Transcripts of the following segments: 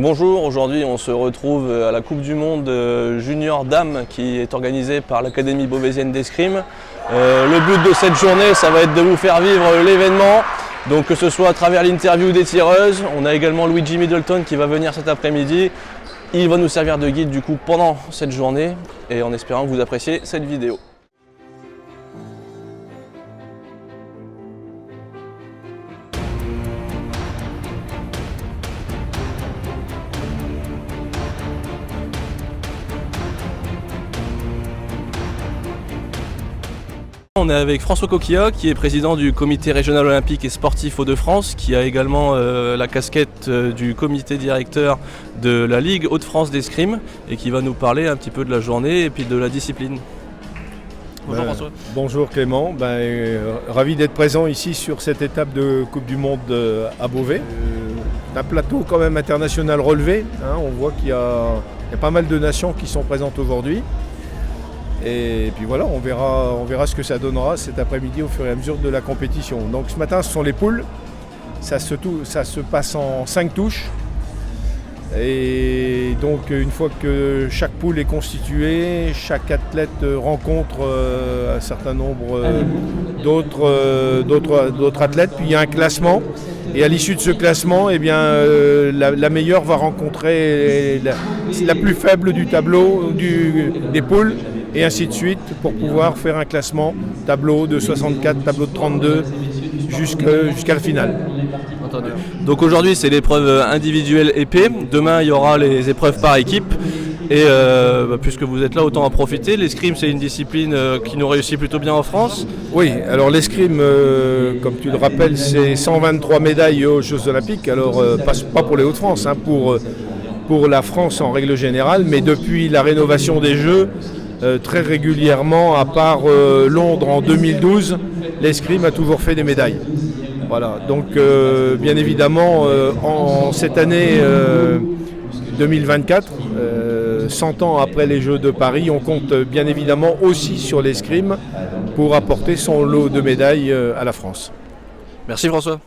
Bonjour, aujourd'hui on se retrouve à la Coupe du Monde Junior Dames qui est organisée par l'Académie Beauvaisienne d'Escrime. Le but de cette journée, ça va être de vous faire vivre l'événement, donc que ce soit à travers l'interview des tireuses. On a également Luigi Middleton qui va venir cet après-midi. Il va nous servir de guide du coup pendant cette journée et en espérant que vous appréciez cette vidéo. On est avec François Coquillat qui est président du comité régional olympique et sportif Hauts-de-France, qui a également la casquette du comité directeur de la Ligue Hauts-de-France d'escrime et qui va nous parler un petit peu de la journée et puis de la discipline. Bonjour François. Bonjour Clément, ravi d'être présent ici sur cette étape de Coupe du Monde à Beauvais. Un plateau quand même international relevé, on voit qu'il y a pas mal de nations qui sont présentes aujourd'hui. Et puis voilà, on verra ce que ça donnera cet après-midi au fur et à mesure de la compétition. Donc ce matin, ce sont les poules. Ça se passe en 5 touches. Et donc une fois que chaque poule est constituée, chaque athlète rencontre un certain nombre d'autres athlètes. Puis il y a un classement. Et à l'issue de ce classement, la meilleure va rencontrer la plus faible du tableau des poules. Et ainsi de suite pour pouvoir faire un classement, tableau de 64, tableau de 32 jusqu'à la finale. Entendu. Donc aujourd'hui c'est l'épreuve individuelle épée, demain il y aura les épreuves par équipe et puisque vous êtes là autant en profiter. L'escrime c'est une discipline qui nous réussit plutôt bien en France. Oui, alors l'escrime comme tu le rappelles c'est 123 médailles aux Jeux Olympiques, alors pas pour les Hauts-de-France, pour la France en règle générale, mais depuis la rénovation des Jeux, très régulièrement, à part Londres en 2012, l'escrime a toujours fait des médailles. Voilà, donc bien évidemment, en cette année 2024, 100 ans après les Jeux de Paris, on compte bien évidemment aussi sur l'escrime pour apporter son lot de médailles à la France. Merci François.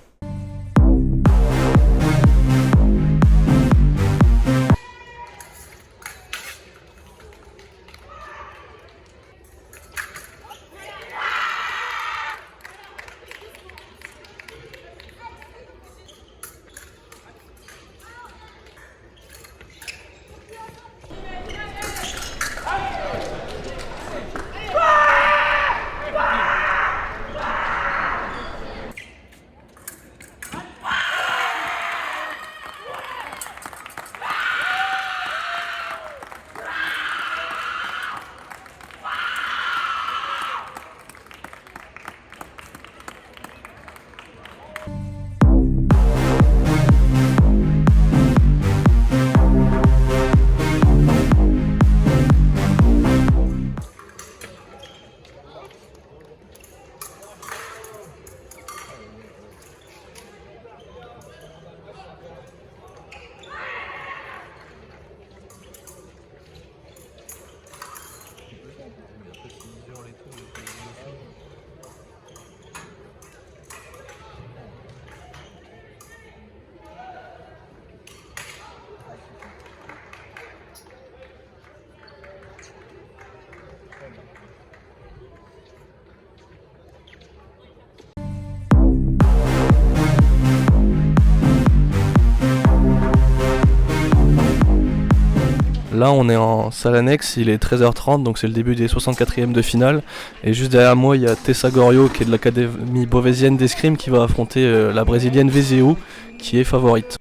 Là on est en salle annexe, il est 13h30 donc c'est le début des 64e de finale et juste derrière moi il y a Tessa Goriot qui est de l'Académie Beauvaisienne d'Escrime qui va affronter la brésilienne Vezeu qui est favorite.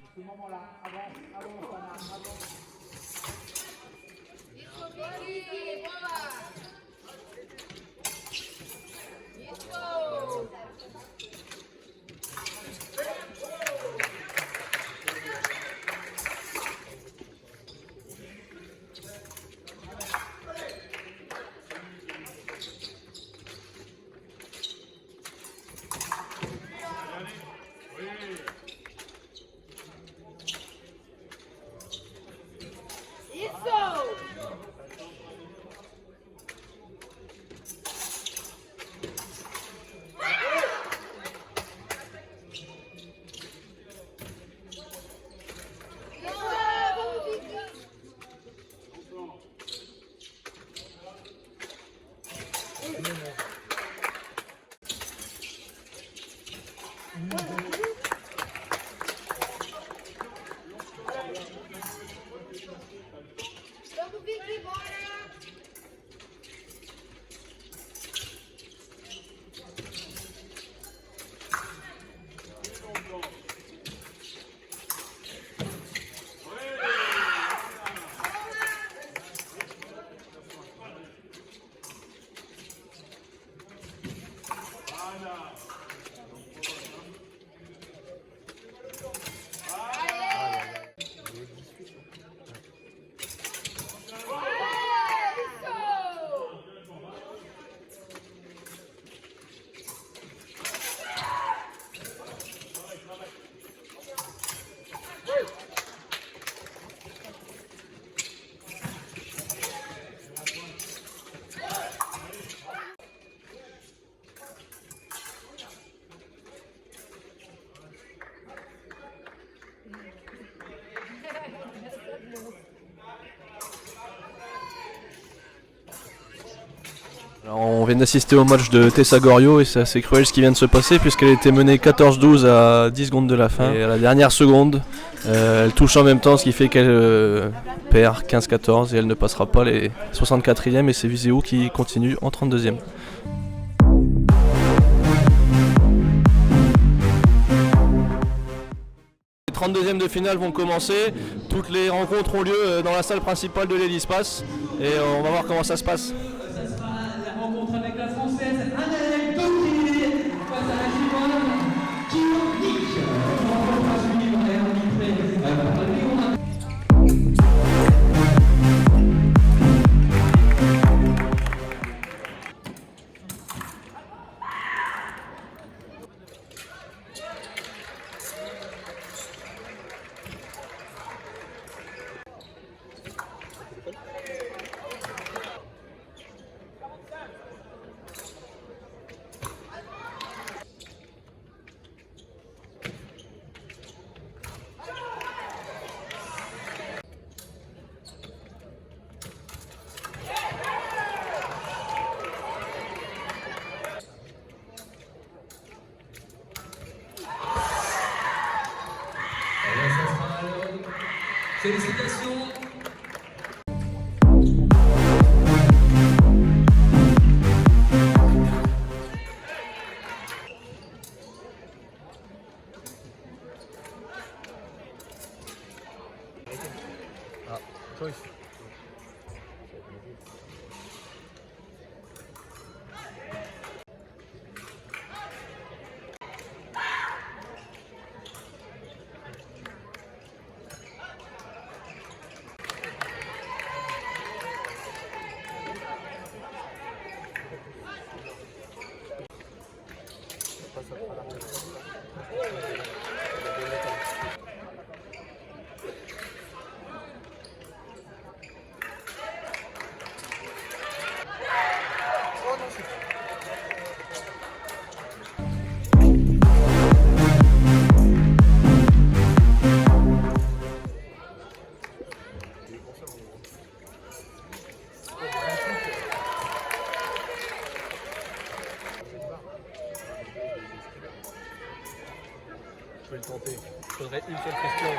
Alors, on vient d'assister au match de Tessa Goriot et c'est assez cruel ce qui vient de se passer puisqu'elle était menée 14-12 à 10 secondes de la fin. Et à la dernière seconde, elle touche en même temps, ce qui fait qu'elle perd 15-14 et elle ne passera pas les 64e et c'est Viseu qui continue en 32e. Les 32e de finale vont commencer, toutes les rencontres ont lieu dans la salle principale de l'Héliespace et on va voir comment ça se passe. La rencontre avec la Française Anaëlle Gauthier face à la Chinoise Kiyonik. Rencontre à suivre et arbitrée par Léonard. Félicitations. Je vais le tenter. Il faudrait une seule question.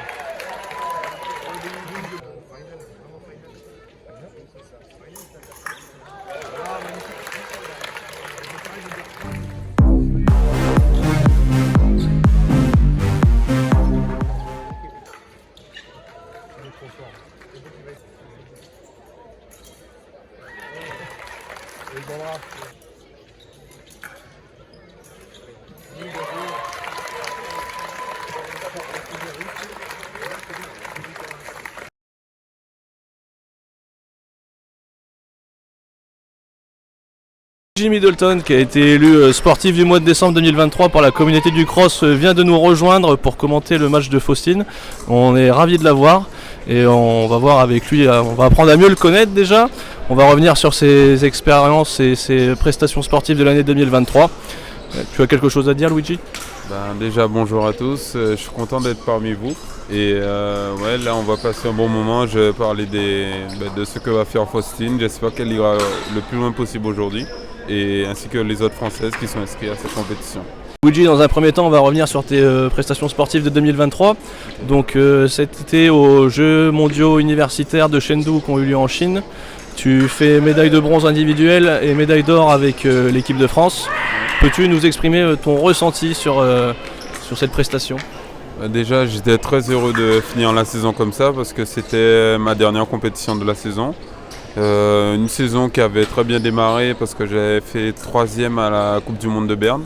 Jimmy Middleton, qui a été élu sportif du mois de décembre 2023 par la communauté du cross, vient de nous rejoindre pour commenter le match de Faustine. On est ravis de l'avoir et on va voir avec lui, on va apprendre à mieux le connaître déjà. On va revenir sur ses expériences et ses prestations sportives de l'année 2023. Tu as quelque chose à dire, Luigi ? Déjà bonjour à tous, je suis content d'être parmi vous et ouais, là on va passer un bon moment, je vais parler de ce que va faire Faustine, j'espère qu'elle ira le plus loin possible aujourd'hui et ainsi que les autres Françaises qui sont inscrites à cette compétition. Luigi, dans un premier temps on va revenir sur tes prestations sportives de 2023, donc cet été aux Jeux mondiaux universitaires de Chengdu qui ont eu lieu en Chine, tu fais médaille de bronze individuelle et médaille d'or avec l'équipe de France. Peux-tu nous exprimer ton ressenti sur cette prestation ? Déjà, j'étais très heureux de finir la saison comme ça parce que c'était ma dernière compétition de la saison. Une saison qui avait très bien démarré parce que j'avais fait 3e à la Coupe du Monde de Berne.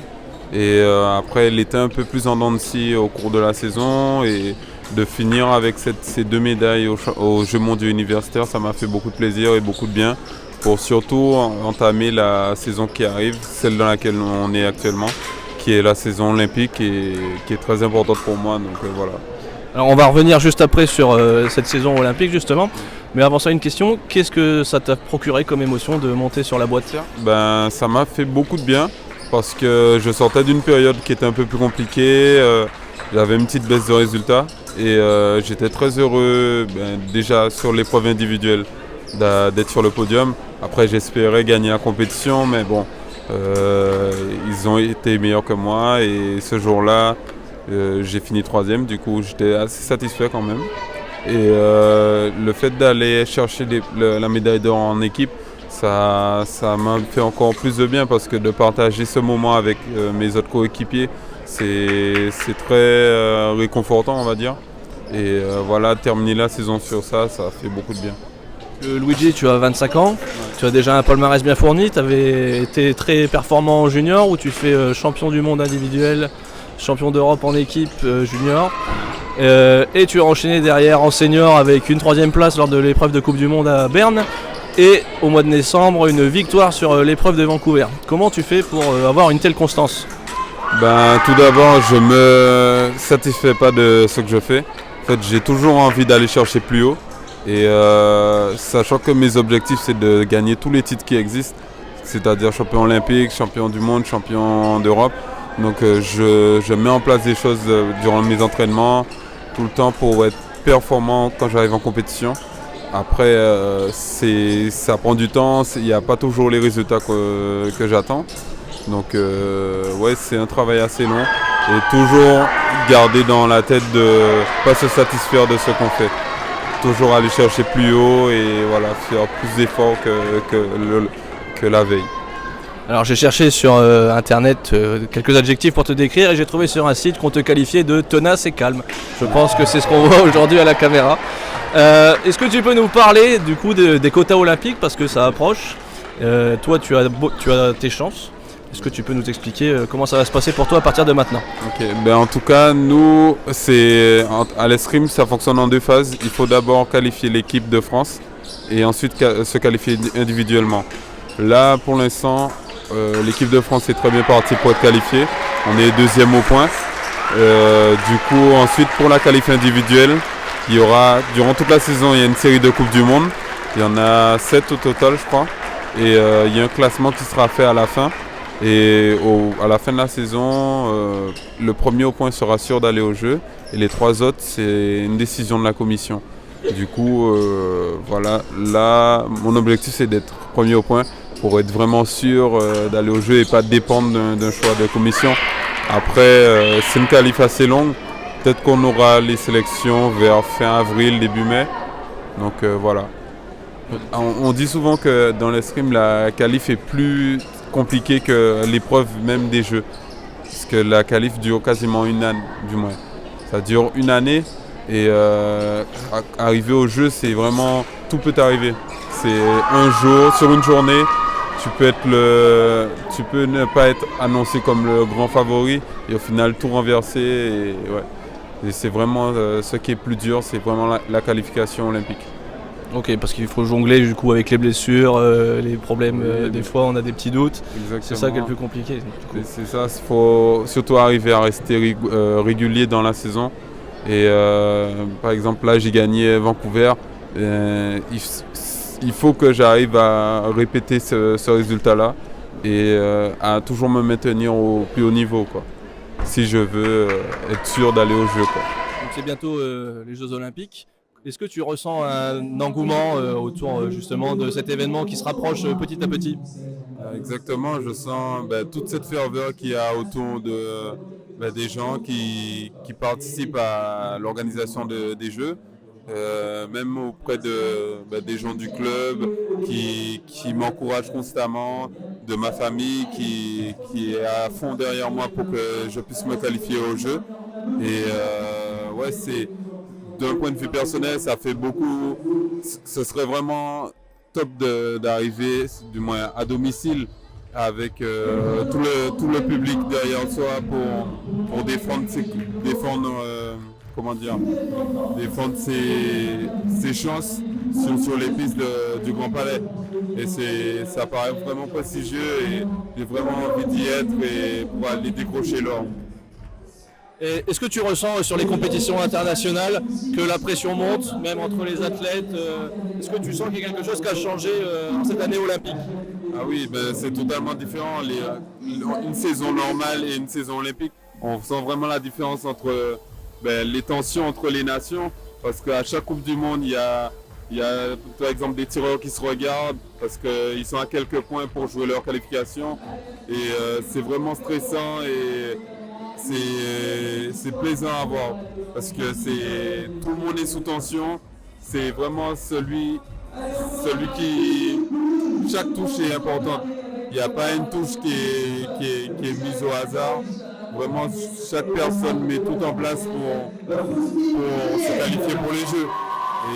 Et après, elle était un peu plus en dents de scie au cours de la saison. Et de finir avec ces 2 médailles aux Jeux mondiaux universitaires, ça m'a fait beaucoup de plaisir et beaucoup de bien. Pour surtout entamer la saison qui arrive, celle dans laquelle on est actuellement, qui est la saison olympique et qui est très importante pour moi. Donc voilà. Alors on va revenir juste après sur cette saison olympique justement, mais avant ça une question, qu'est-ce que ça t'a procuré comme émotion de monter sur la boîte ? Ça m'a fait beaucoup de bien parce que je sortais d'une période qui était un peu plus compliquée, j'avais une petite baisse de résultats et j'étais très heureux déjà sur l'épreuve individuelle d'être sur le podium Après, j'espérais gagner la compétition, mais bon, ils ont été meilleurs que moi et ce jour-là, j'ai fini 3e. Du coup, j'étais assez satisfait quand même. Et le fait d'aller chercher la médaille d'or en équipe, ça m'a fait encore plus de bien parce que de partager ce moment avec mes autres coéquipiers, c'est très réconfortant, on va dire. Et voilà, terminer la saison sur ça, ça fait beaucoup de bien. Luigi, tu as 25 ans, tu as déjà un palmarès bien fourni, tu avais été très performant en junior où tu fais champion du monde individuel, champion d'Europe en équipe junior. Et tu as enchaîné derrière en senior avec une 3e place lors de l'épreuve de Coupe du Monde à Berne. Et au mois de décembre, une victoire sur l'épreuve de Vancouver. Comment tu fais pour avoir une telle constance ? Tout d'abord, je me satisfais pas de ce que je fais. En fait, j'ai toujours envie d'aller chercher plus haut. Et sachant que mes objectifs, c'est de gagner tous les titres qui existent, c'est-à-dire champion olympique, champion du monde, champion d'Europe. Donc je mets en place des choses durant mes entraînements, tout le temps pour être performant quand j'arrive en compétition. Après, ça prend du temps, il n'y a pas toujours les résultats que j'attends. Donc ouais, c'est un travail assez long et toujours garder dans la tête de ne pas se satisfaire de ce qu'on fait. Toujours aller chercher plus haut et voilà, faire plus d'efforts que la veille. Alors j'ai cherché sur internet quelques adjectifs pour te décrire et j'ai trouvé sur un site qu'on te qualifiait de tenace et calme. Je pense que c'est ce qu'on voit aujourd'hui à la caméra. Est-ce que tu peux nous parler du coup des quotas olympiques parce que ça approche. Toi tu as tes chances. Est-ce que tu peux nous expliquer comment ça va se passer pour toi à partir de maintenant ? Ok, en tout cas, nous, à l'escrime, ça fonctionne en 2 phases. Il faut d'abord qualifier l'équipe de France et ensuite se qualifier individuellement. Là, pour l'instant, l'équipe de France est très bien partie pour être qualifiée. On est 2e au point. Du coup, ensuite, pour la qualif individuelle, il y aura, durant toute la saison, il y a une série de Coupes du Monde. Il y en a 7 au total, je crois. Et il y a un classement qui sera fait à la fin. Et à la fin de la saison, le premier au point sera sûr d'aller au jeu. Et les 3 autres, c'est une décision de la commission. Du coup, voilà, là, mon objectif, c'est d'être premier au point pour être vraiment sûr d'aller au jeu et pas dépendre d'un choix de commission. Après, c'est une qualif assez longue. Peut-être qu'on aura les sélections vers fin avril, début mai. Donc voilà. On dit souvent que dans l'escrime, la qualif est plus compliquée que l'épreuve même des jeux. Parce que la qualif dure quasiment une année, du moins. Ça dure une année et arriver au jeu, c'est vraiment... Tout peut arriver. C'est un jour, sur une journée, tu peux ne pas être annoncé comme le grand favori et au final tout renverser. Et, ouais. Et c'est vraiment ce qui est plus dur, c'est vraiment la qualification olympique. Ok, parce qu'il faut jongler du coup avec les blessures, les problèmes, des fois on a des petits doutes. Exactement. C'est ça qui est le plus compliqué. C'est ça, il faut surtout arriver à rester régulier dans la saison. Et par exemple là j'ai gagné Vancouver, il faut que j'arrive à répéter ce résultat-là et à toujours me maintenir au plus haut niveau, quoi, si je veux être sûr d'aller au jeu, quoi. Donc c'est bientôt les Jeux Olympiques. Est-ce que tu ressens un engouement autour justement de cet événement qui se rapproche petit à petit ? Exactement, je sens toute cette ferveur qu'il y a autour des gens qui participent à l'organisation des Jeux, même auprès des gens du club qui m'encouragent constamment, de ma famille qui est à fond derrière moi pour que je puisse me qualifier aux Jeux. Et ouais, c'est... D'un point de vue personnel, ça fait beaucoup. Ce serait vraiment top d'arriver, du moins à domicile, avec tout le public derrière soi pour défendre ses chances sur les pistes du Grand Palais. Et ça paraît vraiment prestigieux et j'ai vraiment envie d'y être et pour aller décrocher l'or. Et est-ce que tu ressens sur les compétitions internationales que la pression monte, même entre les athlètes Est-ce que tu sens qu'il y a quelque chose qui a changé en cette année olympique ? Ah oui, c'est totalement différent. Une saison normale et une saison olympique, on ressent vraiment la différence entre les tensions entre les nations. Parce qu'à chaque Coupe du Monde, il y a Il y a par exemple des tireurs qui se regardent parce qu'ils sont à quelques points pour jouer leur qualification. Et c'est vraiment stressant et c'est plaisant à voir parce que tout le monde est sous tension. C'est vraiment celui qui... Chaque touche est importante. Il n'y a pas une touche qui est mise au hasard. Vraiment, chaque personne met tout en place pour se qualifier pour les Jeux. Et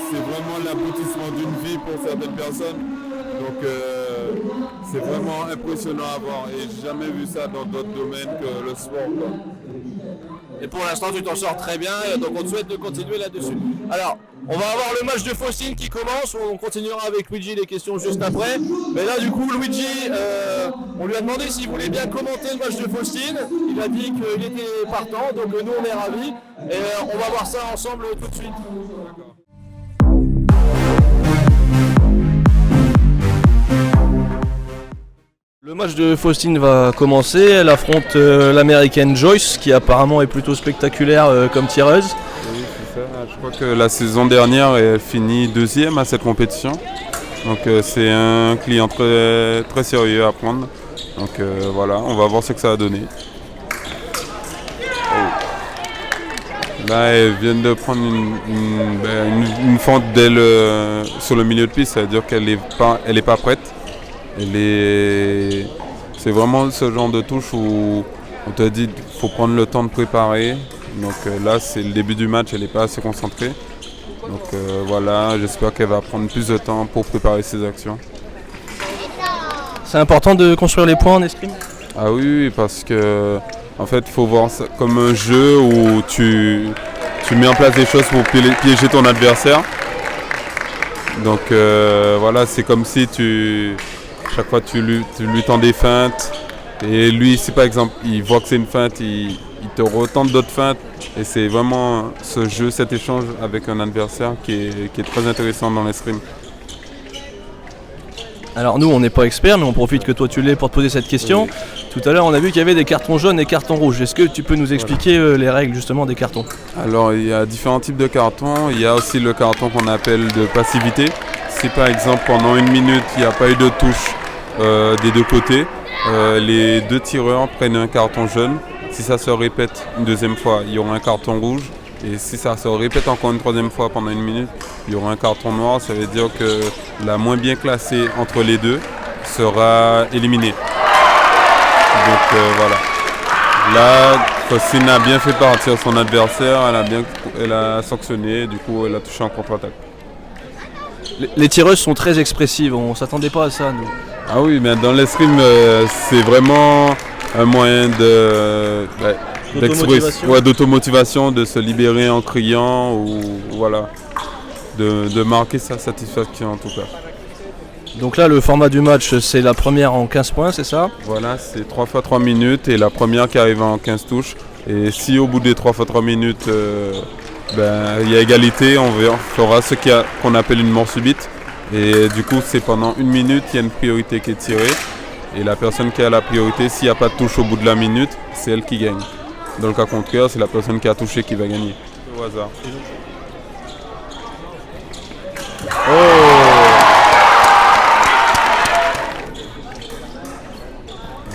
c'est vraiment l'aboutissement d'une vie pour certaines personnes. Donc c'est vraiment impressionnant à voir. Et j'ai jamais vu ça dans d'autres domaines que le sport, quoi. Et pour l'instant, tu t'en sors très bien, donc on te souhaite de continuer là-dessus. Alors, on va avoir le match de Faustine qui commence, on continuera avec Luigi les questions juste après. Mais là, du coup, Luigi, on lui a demandé s'il voulait bien commenter le match de Faustine. Il a dit qu'il était partant, donc nous, on est ravis. Et on va voir ça ensemble tout de suite. Le match de Faustine va commencer, elle affronte l'américaine Joyce qui apparemment est plutôt spectaculaire comme tireuse. Oui, c'est ça. Je crois que la saison dernière elle finit 2e à cette compétition. Donc c'est un client très, très sérieux à prendre. Donc voilà, on va voir ce que ça va donner. Là elle vient de prendre une fente d'aile sur le milieu de piste, ça veut dire qu'elle n'est pas prête. C'est vraiment ce genre de touche où on te dit qu'il faut prendre le temps de préparer. Donc là, c'est le début du match, elle n'est pas assez concentrée. Donc voilà, j'espère qu'elle va prendre plus de temps pour préparer ses actions. C'est important de construire les points en escrime ? Ah oui, parce que en fait, il faut voir ça comme un jeu où tu mets en place des choses pour piéger ton adversaire. Donc voilà, c'est comme si chaque fois tu lui tends des feintes et lui si par exemple il voit que c'est une feinte, il te retente d'autres feintes et c'est vraiment ce jeu, cet échange avec un adversaire qui est très intéressant dans l'escrime. Alors nous on n'est pas experts mais on profite que toi tu l'es pour te poser cette question. Oui. Tout à l'heure on a vu qu'il y avait des cartons jaunes et cartons rouges. Est-ce que tu peux nous expliquer les règles justement des cartons ? Alors il y a différents types de cartons. Il y a aussi le carton qu'on appelle de passivité. Si par exemple pendant 1 minute il n'y a pas eu de touche des deux côtés, les deux tireurs prennent un carton jaune. Si ça se répète une deuxième fois, il y aura un carton rouge. Et si ça se répète encore une troisième fois pendant 1 minute, il y aura un carton noir. Ça veut dire que la moins bien classée entre les deux sera éliminée. Donc voilà. Là, Faustine a bien fait partir son adversaire, elle a sanctionné, du coup elle a touché en contre-attaque. Les tireuses sont très expressives, on ne s'attendait pas à ça nous. Ah oui, mais dans l'escrime, c'est vraiment un moyen d'automotivation, de se libérer en criant ou voilà, de marquer sa satisfaction en tout cas. Donc là, le format du match, c'est la première en 15 points, c'est ça ? Voilà, c'est 3 x 3 minutes et la première qui arrive en 15 touches. Et si au bout des 3 x 3 minutes, il y a égalité, on fera ce qu'on appelle une mort subite. Et du coup, c'est pendant 1 minute, il y a une priorité qui est tirée. Et la personne qui a la priorité, s'il n'y a pas de touche au bout de la minute, c'est elle qui gagne. Dans le cas contraire, c'est la personne qui a touché qui va gagner. Au hasard.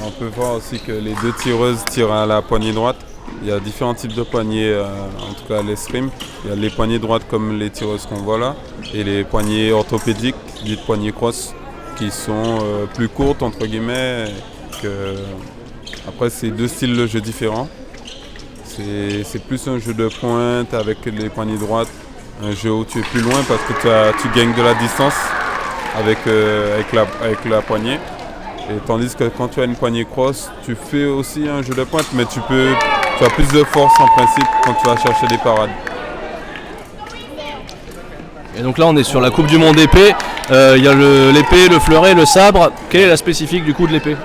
On peut voir aussi que les deux tireuses tirent à la poignée droite. Il y a différents types de poignées, en tout cas à l'escrime. Il y a les poignées droites comme les tireuses qu'on voit là, et les poignées orthopédiques, dites poignées cross, qui sont plus courtes entre guillemets. Après, c'est deux styles de jeu différents. C'est plus un jeu de pointe avec les poignées droites, un jeu où tu es plus loin parce que tu gagnes de la distance avec la poignée. Et tandis que quand tu as une poignée cross, tu fais aussi un jeu de pointe, mais tu as plus de force en principe quand tu vas chercher des parades. Et donc là on est sur la Coupe du Monde épée, il y a l'épée, le fleuret, le sabre. Quelle est la spécifique du coup de l'épée ?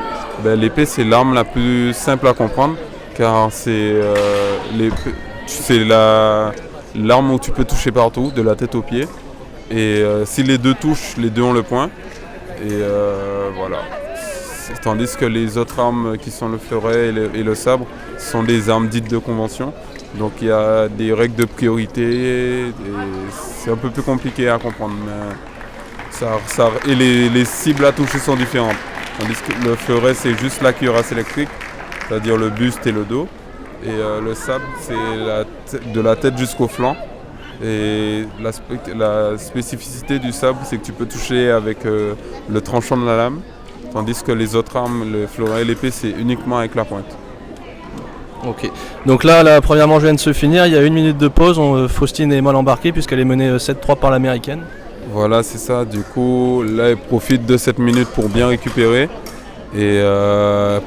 L'épée c'est l'arme la plus simple à comprendre car c'est l'arme où tu peux toucher partout, de la tête aux pieds. Et si les deux touchent, les deux ont le point. Et voilà. Tandis que les autres armes qui sont le fleuret et le sabre sont des armes dites de convention Donc il y a des règles de priorité et c'est un peu plus compliqué à comprendre. Mais et les cibles à toucher sont différentes. Tandis que le fleuret, c'est juste la cuirasse électrique, c'est-à-dire le buste et le dos. Et le sabre, c'est de la tête jusqu'au flanc. Et la spécificité du sabre, c'est que tu peux toucher avec le tranchant de la lame, tandis que les autres armes, le fleuret et l'épée, c'est uniquement avec la pointe. Ok. Donc là, la première manche vient de se finir, il y a 1 minute de pause. Faustine est mal embarquée puisqu'elle est menée 7-3 par l'américaine. Voilà, c'est ça. Du coup, là, elle profite de cette minute pour bien récupérer et de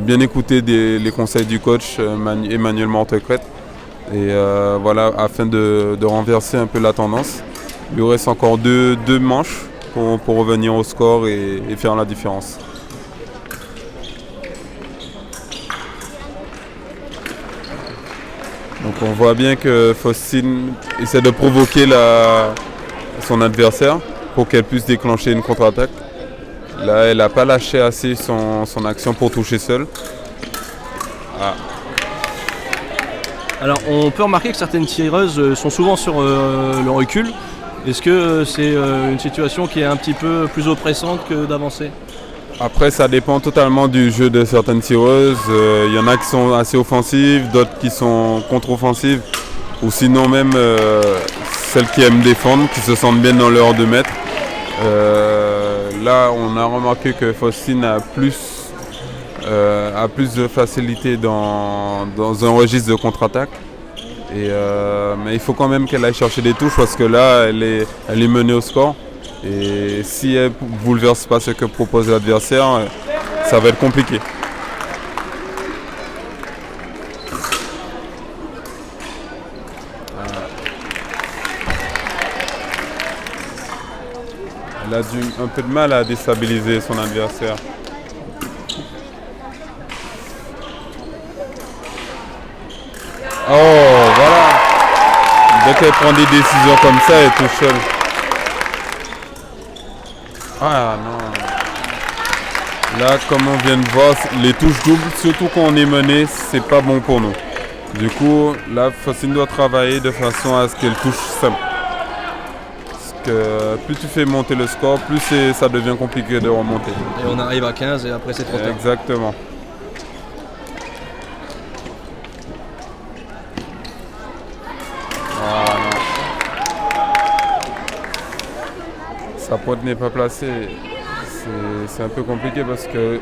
bien écouter les conseils du coach Emmanuel Mortecrête. Et voilà, afin de renverser un peu la tendance. Il lui reste encore deux manches pour revenir au score et faire la différence. Donc on voit bien que Faustine essaie de provoquer son adversaire pour qu'elle puisse déclencher une contre-attaque. Là, elle n'a pas lâché assez son action pour toucher seule. Ah. Alors on peut remarquer que certaines tireuses sont souvent sur le recul. Est-ce que c'est une situation qui est un petit peu plus oppressante que d'avancer ? Après, ça dépend totalement du jeu de certaines tireuses. Il y en a qui sont assez offensives, d'autres qui sont contre-offensives. Ou sinon même celles qui aiment défendre, qui se sentent bien dans leur 2 mètres. Là, on a remarqué que Faustine a plus de facilité dans un registre de contre-attaque. Mais il faut quand même qu'elle aille chercher des touches parce que là, elle est menée au score. Et si elle ne bouleverse pas ce que propose l'adversaire, ça va être compliqué. Elle a un peu de mal à déstabiliser son adversaire. Oh, voilà. Dès qu'elle prend des décisions comme ça, elle touche seule. Ah non. Là, comme on vient de voir, les touches doubles, surtout quand on est mené, c'est pas bon pour nous. Du coup, là, Faustine doit travailler de façon à ce qu'elle touche simple. Parce que plus tu fais monter le score, plus ça devient compliqué de remonter. Et on arrive à 15 et après c'est trop tard. Exactement. Sa pointe n'est pas placée, c'est un peu compliqué parce que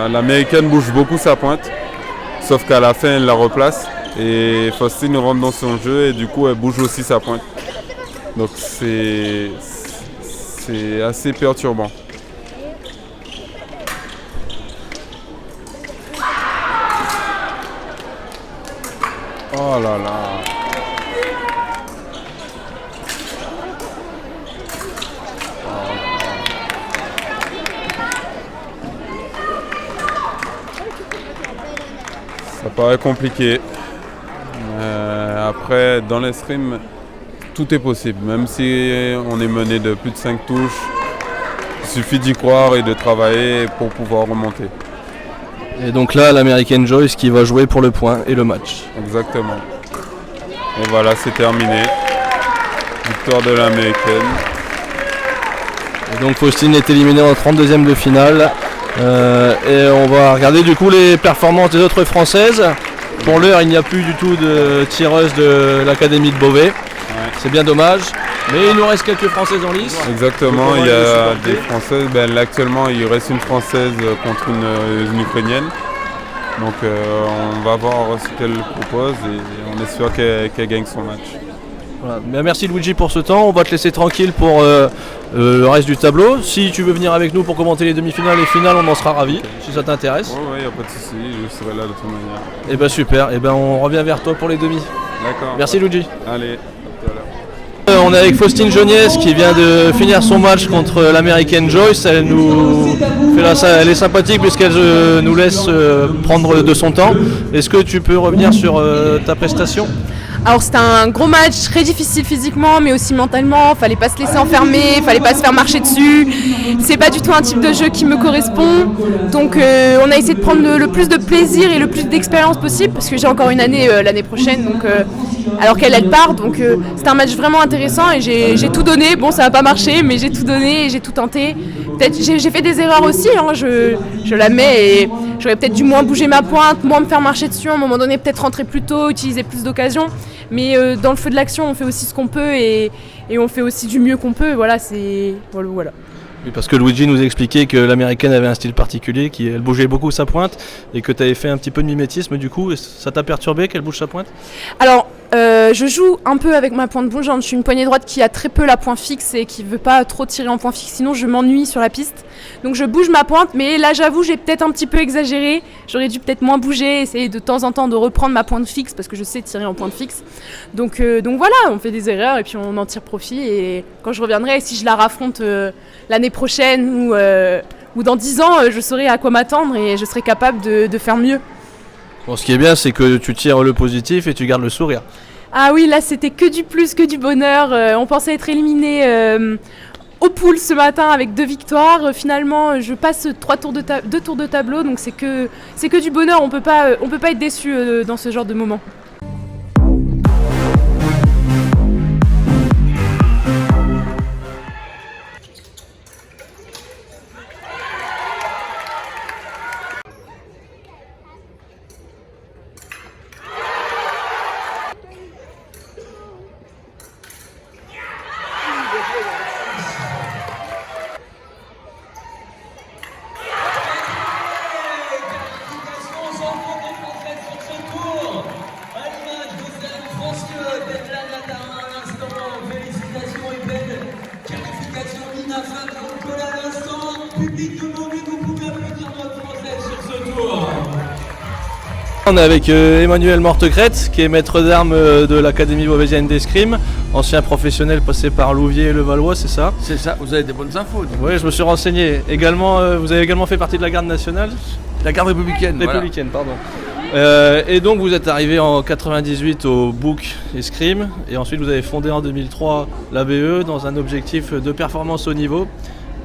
l'américaine bouge beaucoup sa pointe, sauf qu'à la fin elle la replace et Faustine rentre dans son jeu et du coup elle bouge aussi sa pointe. Donc c'est assez perturbant. Oh là là. Ça paraît compliqué. Après, dans l'escrime, tout est possible. Même si on est mené de plus de 5 touches, il suffit d'y croire et de travailler pour pouvoir remonter. Et donc là, l'américaine Joyce qui va jouer pour le point et le match. Exactement. Et voilà, c'est terminé. Victoire de l'américaine. Et donc Faustine est éliminée en 32e de finale. Et on va regarder du coup les performances des autres françaises. Pour l'heure, il n'y a plus du tout de tireuse de l'académie de Beauvais. Ouais. C'est bien dommage. Mais il nous reste quelques françaises en lice. Exactement, il y a des françaises. Là, actuellement, il reste une française contre une ukrainienne. Donc on va voir ce qu'elle propose et on espère qu'elle gagne son match. Voilà. Merci Luigi pour ce temps, on va te laisser tranquille pour le reste du tableau. Si tu veux venir avec nous pour commenter les demi-finales et finales, on en sera ravis, si ça t'intéresse. Oui, il n'y a pas de souci, je serai là de toute manière. Et ben super, et ben on revient vers toi pour les demi. D'accord. Merci Luigi. Allez, à tout à l'heure. On est avec Faustine Joniès qui vient de finir son match contre l'américaine Joyce. Elle nous fait elle est sympathique puisqu'elle nous laisse prendre de son temps. Est-ce que tu peux revenir sur ta prestation ? Alors c'était un gros match, très difficile physiquement mais aussi mentalement, fallait pas se laisser enfermer, fallait pas se faire marcher dessus. C'est pas du tout un type de jeu qui me correspond, donc on a essayé de prendre le plus de plaisir et le plus d'expérience possible parce que j'ai encore une année l'année prochaine, donc alors qu'elle part, donc c'était un match vraiment intéressant et j'ai tout donné. Bon, ça n'a pas marché mais j'ai tout donné et j'ai tout tenté. Peut-être j'ai fait des erreurs aussi, hein, je l'admets, et j'aurais peut-être dû moins bouger ma pointe, moins me faire marcher dessus, à un moment donné peut-être rentrer plus tôt, utiliser plus d'occasions. Mais dans le feu de l'action, on fait aussi ce qu'on peut et on fait aussi du mieux qu'on peut. Voilà, voilà. Oui, parce que Luigi nous expliquait que l'américaine avait un style particulier, elle bougeait beaucoup sa pointe et que tu avais fait un petit peu de mimétisme du coup. Ça t'a perturbé qu'elle bouge sa pointe ? Alors, je joue un peu avec ma pointe bougeante. Je suis une poignée droite qui a très peu la pointe fixe et qui ne veut pas trop tirer en pointe fixe, sinon je m'ennuie sur la piste. Donc je bouge ma pointe, mais là j'avoue j'ai peut-être un petit peu exagéré. J'aurais dû peut-être moins bouger, essayer de temps en temps de reprendre ma pointe fixe parce que je sais tirer en pointe fixe. Donc voilà, on fait des erreurs et puis on en tire profit. Et quand je reviendrai, si je la raffronte l'année prochaine ou dans 10 ans, je saurai à quoi m'attendre et je serai capable de faire mieux. Bon, ce qui est bien, c'est que tu tires le positif et tu gardes le sourire. Ah oui, là c'était que du plus, que du bonheur. On pensait être éliminé au pool ce matin avec 2 victoires. Finalement, je passe 2 tours de tableau, donc c'est que du bonheur. On peut pas être déçu dans ce genre de moment. On est avec Emmanuel Mortecrête, qui est maître d'armes de l'Académie Beauvaisienne d'Escrime, ancien professionnel passé par Louviers et Levallois, c'est ça ? C'est ça, vous avez des bonnes infos. Oui, je me suis renseigné. Également, vous avez également fait partie de la garde nationale ? La garde républicaine. Républicaine, pardon. Et donc vous êtes arrivé en 98 au Bouc Escrime, et ensuite vous avez fondé en 2003 l'ABE dans un objectif de performance au niveau,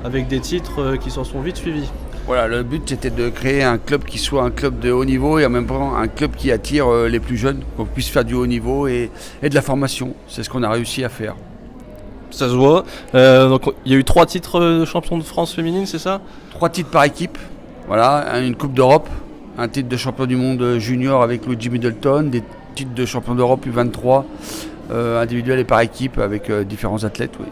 avec des titres qui s'en sont vite suivis. Voilà, le but c'était de créer un club qui soit un club de haut niveau et en même temps un club qui attire les plus jeunes, qu'on puisse faire du haut niveau et de la formation. C'est ce qu'on a réussi à faire. Ça se voit. Donc il y a eu 3 titres de champion de France féminine, c'est ça ? 3 titres par équipe, voilà, une Coupe d'Europe, un titre de champion du monde junior avec Luigi Middleton, des titres de champion d'Europe U23, individuel et par équipe avec différents athlètes, oui.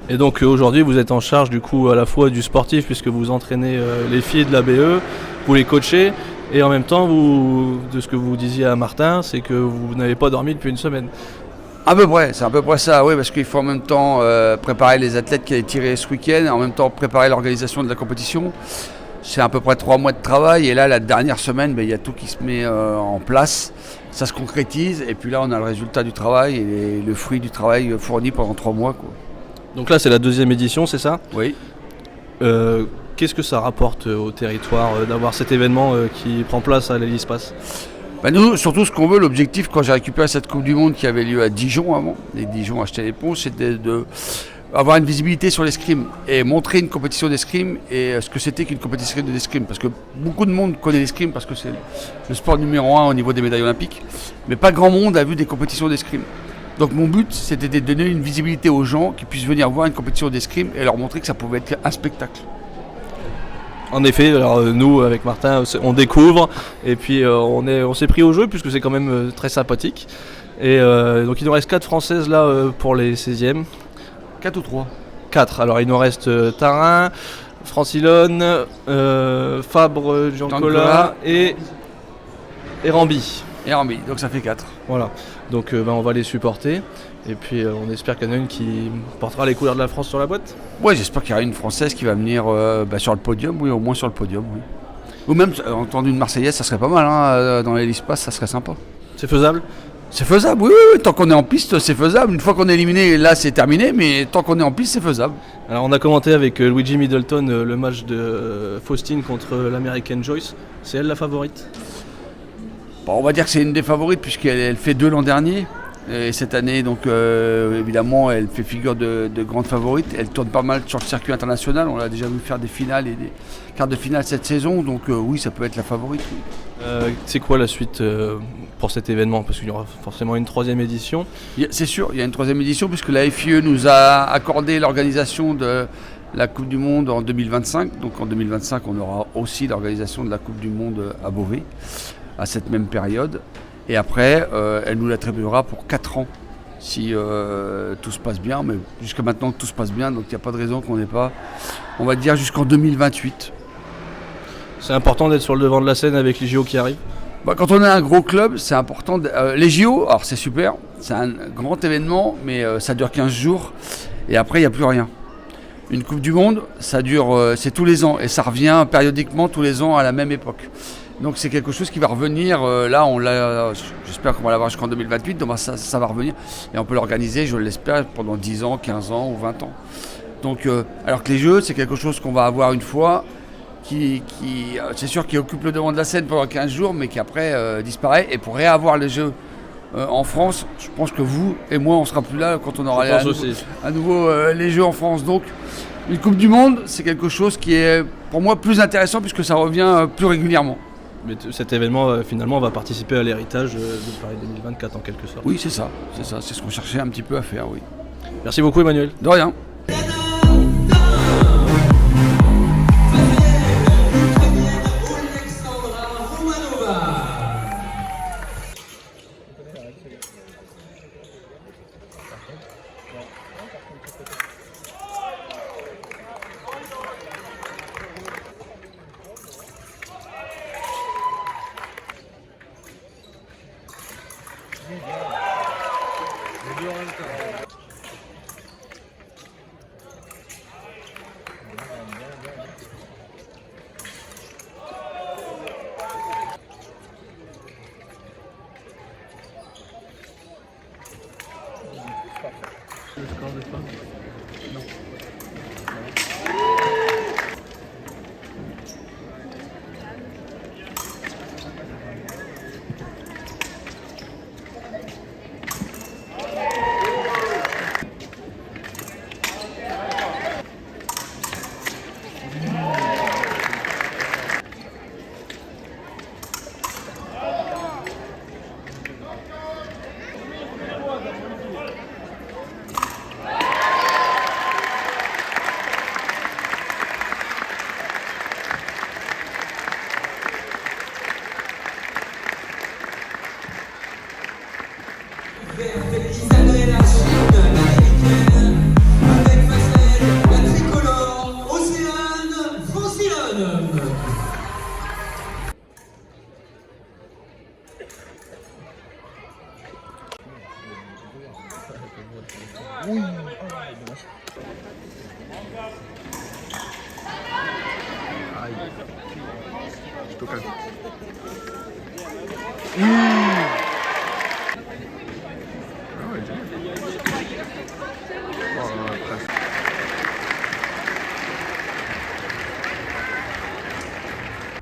Et donc aujourd'hui vous êtes en charge du coup à la fois du sportif puisque vous entraînez les filles de l'ABE, vous les coachez et en même temps de ce que vous disiez à Martin, c'est que vous n'avez pas dormi depuis une semaine. À peu près, c'est à peu près ça, oui, parce qu'il faut en même temps préparer les athlètes qui allaient tirer ce week-end, en même temps préparer l'organisation de la compétition. C'est à peu près 3 mois de travail et là la dernière semaine, il y a tout qui se met en place, ça se concrétise et puis là on a le résultat du travail et le fruit du travail fourni pendant 3 mois, quoi. Donc là c'est la 2e édition, c'est ça ? Oui. Qu'est-ce que ça rapporte au territoire d'avoir cet événement qui prend place à l'Hélice-Passe ? Nous, surtout ce qu'on veut, l'objectif quand j'ai récupéré cette Coupe du Monde qui avait lieu à Dijon avant, les Dijon achetaient les ponts, c'était d'avoir une visibilité sur l'escrime et montrer une compétition d'escrime et ce que c'était qu'une compétition d'escrime. Parce que beaucoup de monde connaît l'escrime parce que c'est le sport numéro 1 au niveau des médailles olympiques, mais pas grand monde a vu des compétitions d'escrime. Donc mon but, c'était de donner une visibilité aux gens qui puissent venir voir une compétition d'escrime et leur montrer que ça pouvait être un spectacle. En effet, alors nous avec Martin, on découvre et puis on s'est pris au jeu puisque c'est quand même très sympathique. Et donc il nous reste 4 françaises là pour les 16e. 4 ou 3 4. Alors il nous reste Tarin, Francilone, Fabre, Giancola et Ramby. Et Ramby, donc ça fait 4. Voilà, donc on va les supporter. Et puis on espère qu'il y en a une qui portera les couleurs de la France sur la boîte. Ouais, j'espère qu'il y aura une Française qui va venir sur le podium, oui, au moins sur le podium, oui. Ou même entendre une Marseillaise, ça serait pas mal, hein, dans l'Hélice-Passe, ça serait sympa. C'est faisable ? C'est faisable, oui, tant qu'on est en piste, c'est faisable. Une fois qu'on est éliminé, là c'est terminé, mais tant qu'on est en piste, c'est faisable. Alors on a commenté avec Luigi Middleton le match de Faustine contre l'American Joyce. C'est elle la favorite ? Bon, on va dire que c'est une des favorites puisqu'elle fait 2 l'an dernier. Et cette année, donc évidemment, elle fait figure de grande favorite. Elle tourne pas mal sur le circuit international. On l'a déjà vu faire des finales et des quarts de finale cette saison. Donc oui, ça peut être la favorite. Oui. C'est quoi la suite pour cet événement? Parce qu'il y aura forcément une 3e édition. C'est sûr, il y a une 3e édition puisque la FIE nous a accordé l'organisation de la Coupe du Monde en 2025. Donc en 2025, on aura aussi l'organisation de la Coupe du Monde à Beauvais à cette même période. Et après, elle nous l'attribuera pour 4 ans si tout se passe bien. Mais jusqu'à maintenant, tout se passe bien, donc il n'y a pas de raison qu'on n'ait pas, on va dire, jusqu'en 2028. C'est important d'être sur le devant de la scène avec les JO qui arrivent. Quand on est un gros club, c'est important. Les JO, alors c'est super, c'est un grand événement, mais ça dure 15 jours. Et après, il n'y a plus rien. Une Coupe du Monde, ça dure, c'est tous les ans. Et ça revient périodiquement tous les ans à la même époque. Donc c'est quelque chose qui va revenir, là on l'a, j'espère qu'on va l'avoir jusqu'en 2028, donc ça va revenir et on peut l'organiser, je l'espère, pendant 10 ans, 15 ans ou 20 ans. Donc, alors que les Jeux, c'est quelque chose qu'on va avoir une fois, c'est sûr qui occupe le devant de la scène pendant 15 jours, mais qui après disparaît. Et pour réavoir les Jeux en France, je pense que vous et moi on sera plus là quand on aura à nouveau les Jeux en France. Donc une Coupe du Monde, c'est quelque chose qui est pour moi plus intéressant puisque ça revient plus régulièrement. Mais cet événement, finalement, va participer à l'héritage de Paris 2024 en quelque sorte. Oui, c'est ça, c'est ce qu'on cherchait un petit peu à faire, oui. Merci beaucoup, Emmanuel. De rien.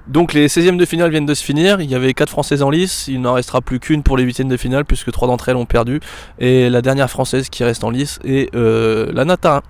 Donc les 16e de finale viennent de se finir, il y avait 4 Françaises en lice, il n'en restera plus qu'une pour les 8e de finale puisque 3 d'entre elles ont perdu. Et la dernière Française qui reste en lice est Lana Tarin.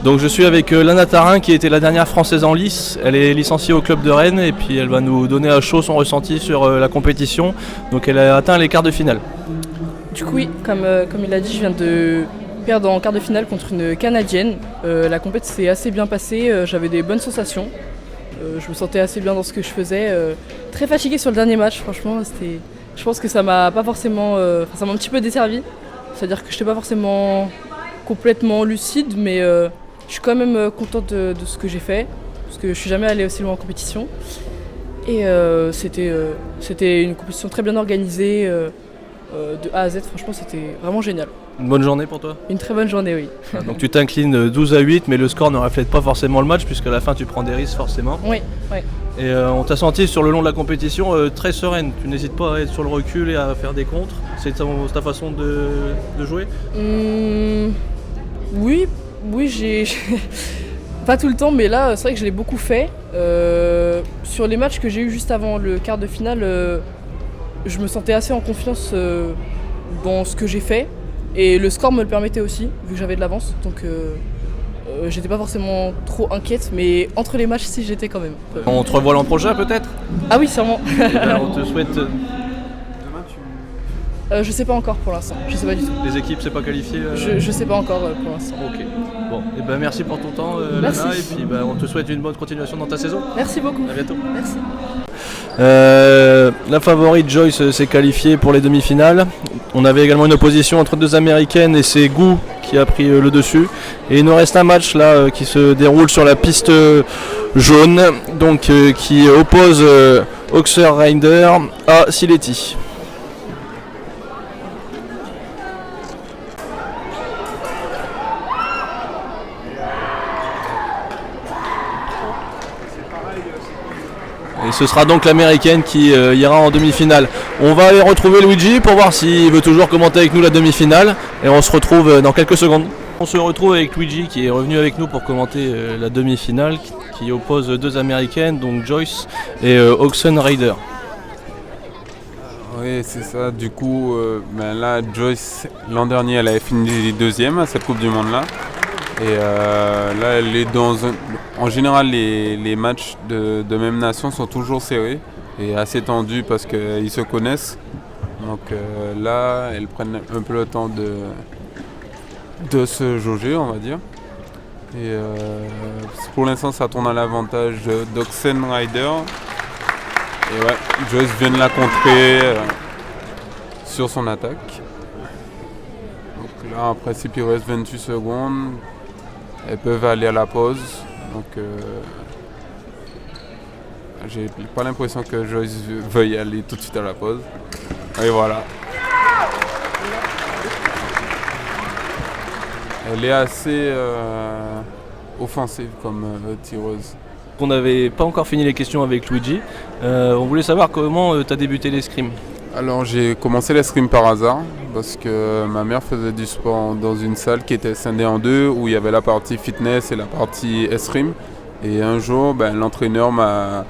Donc je suis avec Lana Tarin qui était la dernière française en lice. Elle est licenciée au club de Rennes et puis elle va nous donner à chaud son ressenti sur la compétition. Donc elle a atteint les quarts de finale. Du coup oui, comme il a dit, je viens de perdre en quart de finale contre une Canadienne. La compétition s'est assez bien passée, j'avais des bonnes sensations. Je me sentais assez bien dans ce que je faisais. Très fatiguée sur le dernier match, franchement. Je pense que ça m'a pas forcément... ça m'a un petit peu desservi. C'est-à-dire que je n'étais pas forcément complètement lucide, mais je suis quand même contente de ce que j'ai fait. Parce que je suis jamais allée aussi loin en compétition. Et c'était une compétition très bien organisée. De A à Z, franchement, c'était vraiment génial. Une bonne journée pour toi? Une très bonne journée, oui. Donc tu t'inclines 12-8, mais le score ne reflète pas forcément le match, puisqu'à la fin tu prends des risques forcément. Oui, oui. Et on t'a senti sur le long de la compétition très sereine. Tu n'hésites pas à être sur le recul et à faire des contres. C'est ta façon de jouer? Oui, j'ai... Pas tout le temps, mais là, c'est vrai que je l'ai beaucoup fait. Sur les matchs que j'ai eu juste avant le quart de finale, je me sentais assez en confiance dans ce que j'ai fait. Et le score me le permettait aussi, vu que j'avais de l'avance. Donc j'étais pas forcément trop inquiète, mais entre les matchs, si, j'étais quand même. On te revoit l'an prochain peut-être? Ah oui, sûrement. On te souhaite... Je sais pas encore pour l'instant, je sais pas du tout. Les équipes, c'est pas qualifié Je sais pas encore pour l'instant. Ok. Bon, et merci pour ton temps, Merci. Lana, et puis on te souhaite une bonne continuation dans ta saison. Merci beaucoup. À bientôt. Merci. La favorite Joyce s'est qualifiée pour les demi-finales. On avait également une opposition entre deux américaines et c'est Gu qui a pris le dessus. Et il nous reste un match là qui se déroule sur la piste jaune, donc qui oppose Oxer Rider à Siletti. Et ce sera donc l'américaine qui ira en demi-finale. On va aller retrouver Luigi pour voir s'il veut toujours commenter avec nous la demi-finale. Et on se retrouve dans quelques secondes. On se retrouve avec Luigi qui est revenu avec nous pour commenter la demi-finale qui oppose deux américaines, donc Joyce et Oxen Rider. Oui, c'est ça. Du coup, là, Joyce, l'an dernier, elle avait fini deuxième à cette Coupe du Monde-là. Et là, elle est dans un... En général, les matchs de même nation sont toujours serrés et assez tendus parce qu'ils se connaissent. Donc là, elles prennent un peu le temps de se jauger, on va dire. Et pour l'instant, ça tourne à l'avantage d'Oxen Rider. Et ouais, Joyce vient de la contrer sur son attaque. Donc là, en principe, il reste 28 secondes. Elles peuvent aller à la pause. Donc j'ai pas l'impression que Joyce veuille aller tout de suite à la pause. Et voilà. Elle est assez offensive comme tireuse. On n'avait pas encore fini les questions avec Luigi. On voulait savoir comment tu as débuté l'escrime. Alors j'ai commencé l'escrime par hasard parce que ma mère faisait du sport dans une salle qui était scindée en deux où il y avait la partie fitness et la partie escrime. Et un jour, l'entraîneur m'a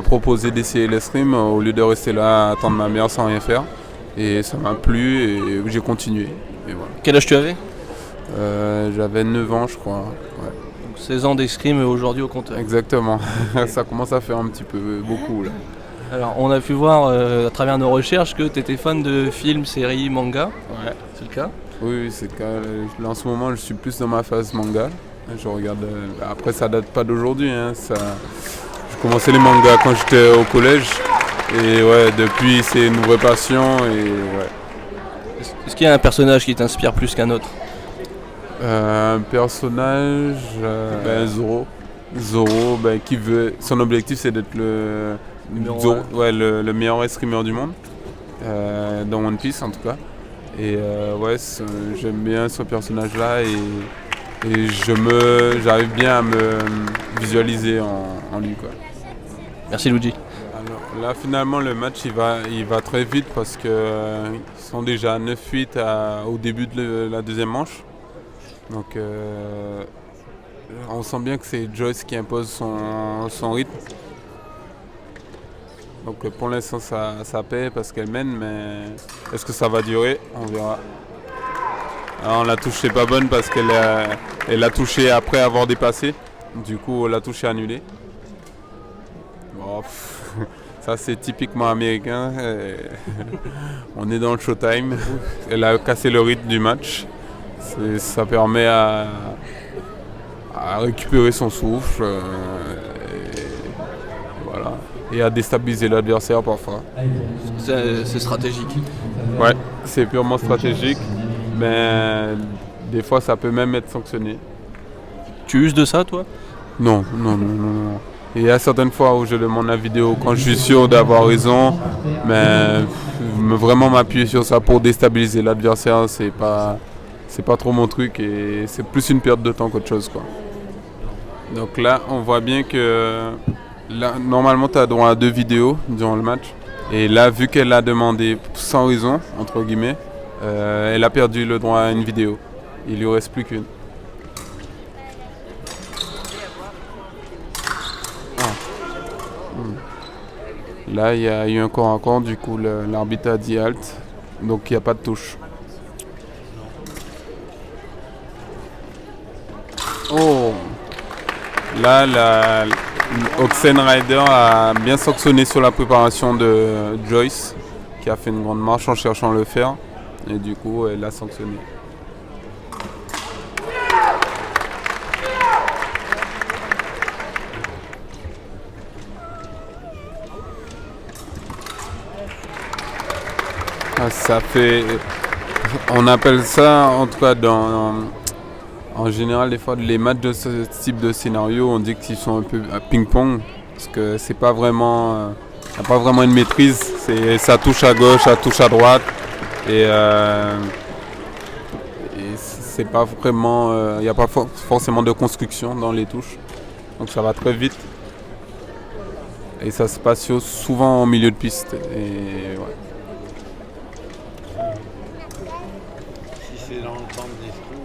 proposé d'essayer l'escrime au lieu de rester là à attendre ma mère sans rien faire. Et ça m'a plu et j'ai continué. Et voilà. Quel âge tu avais? J'avais 9 ans je crois. Ouais. Donc 16 ans d'escrime aujourd'hui au compteur. Exactement, ça commence à faire un petit peu beaucoup là. Alors on a pu voir à travers nos recherches que tu étais fan de films, séries, mangas. Ouais. C'est le cas? Oui, c'est le cas. Là, en ce moment je suis plus dans ma phase manga. Je regarde. Après ça date pas d'aujourd'hui. Hein. J'ai commencé les mangas quand j'étais au collège. Et ouais, depuis c'est une vraie passion. Et ouais. Est-ce qu'il y a un personnage qui t'inspire plus qu'un autre? Un personnage, Zoro. Zoro, qui veut. Son objectif c'est d'être le meilleur escrimeur du monde. Dans One Piece en tout cas. Et j'aime bien ce personnage là et j'arrive bien à me visualiser en lui quoi. Merci Luigi. Alors là finalement le match il va très vite parce qu'ils sont déjà 9-8 au début de la deuxième manche. Donc on sent bien que c'est Joyce qui impose son rythme. Donc pour l'instant ça paie parce qu'elle mène, mais est-ce que ça va durer? On verra. Alors, la touche n'est pas bonne parce qu'elle a touché après avoir dépassé. Du coup, la touche est annulée. Bon, ça, c'est typiquement américain. On est dans le showtime. Elle a cassé le rythme du match. Ça permet à récupérer son souffle. Voilà. Et à déstabiliser l'adversaire parfois. C'est stratégique. Ouais, c'est purement stratégique. Mais des fois, ça peut même être sanctionné. Tu uses de ça, toi? Non. Il y a certaines fois où je demande la vidéo quand je suis sûr d'avoir raison, mais vraiment m'appuyer sur ça pour déstabiliser l'adversaire, c'est pas trop mon truc et c'est plus une perte de temps qu'autre chose, quoi. Donc là, on voit bien que là, normalement, tu as droit à 2 vidéos durant le match. Et là, vu qu'elle a demandé sans raison, entre guillemets, elle a perdu le droit à une vidéo. Il lui reste plus qu'une. Là, il y a eu un corps à corps, du coup, l'arbitre a dit halt, donc il n'y a pas de touche. Oh! Là, Oxenrider a bien sanctionné sur la préparation de Joyce, qui a fait une grande marche en cherchant le fer, et du coup, elle l'a sanctionné. Ça fait, on appelle ça, en tout cas en général, des fois les matchs de ce type de scénario, on dit qu'ils sont un peu à ping-pong parce que c'est pas vraiment, y a pas vraiment une maîtrise. Ça touche à gauche, ça touche à droite et c'est pas vraiment, y a pas forcément de construction dans les touches, donc ça va très vite et ça se passe souvent en milieu de piste et ouais. C'est dans le temps de l'escrime.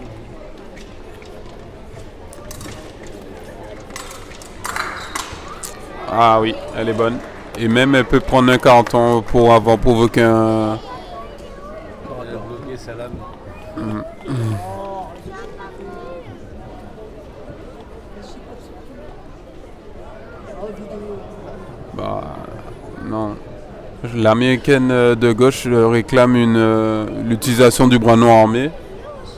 Ah oui, elle est bonne. Et même elle peut prendre un carton pour avoir provoqué un... Pour aller bloquer sa lame. Bah non. L'américaine de gauche réclame l'utilisation du bras noir armé.